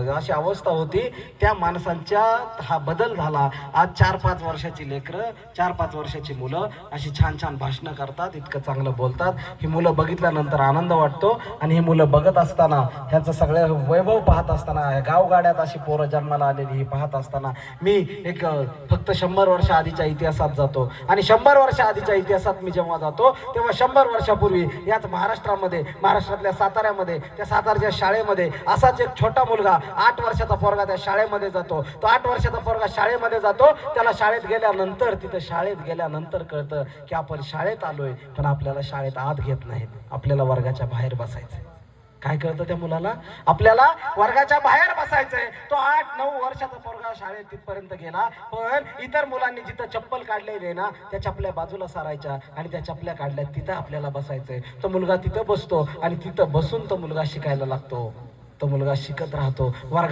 लागलं, अशी अवस्था होती त्या माणसांच्या. हा बदल झाला. आज 4-5 वर्षाची लेकरं, 4-5 वर्षाची मुलं अशी छान छान भाषणं करतात, इतकं चांगलं बोलतात. ही मुलं बघितल्यानंतर आनंद वाटतो. आणि ही मुलं बघत असताना, ह्याचं सगळं वैभव पाहत असताना, गावगाड्यात अशी पोरं जन्माला आलेली ही पाहत असताना, मी एक फक्त 100 वर्ष आधीच्या इतिहासात जातो. आणि 100 वर्ष आधीच्या इतिहासात मी जेव्हा जातो तेव्हा 100 वर्षापूर्वी याच महाराष्ट्रामध्ये, महाराष्ट्रातल्या साताऱ्यामध्ये, त्या सातारच्या शाळेमध्ये असाच एक छोटा मुलगा, 8 वर्षाचा पोरगा त्या शाळेमध्ये जातो. तो 8 वर्षाचा पोरगा शाळेमध्ये जातो. त्याला शाळेत गेल्यानंतर, तिथं शाळेत गेल्यानंतर कळतं की आपण शाळेत आलोय, पण आपल्याला शाळेत आत घेत नाहीत, आपल्याला वर्गाच्या बाहेर बसायचंय. काय कळतं त्या मुलाला? आपल्याला वर्गाच्या बाहेर बसायचंय. तो 8-9 वर्षाचा पोरगा शाळेत तिथपर्यंत गेला, पण इतर मुलांनी जिथं चप्पल काढलेली ना त्या चपल्या बाजूला सारायच्या आणि त्या चपल्या काढल्या तिथं आपल्याला बसायचंय. तो मुलगा तिथं बसतो आणि तिथं बसून तो मुलगा शिकायला लागतो. तो मुलगा शिकत राहतो. वर्गात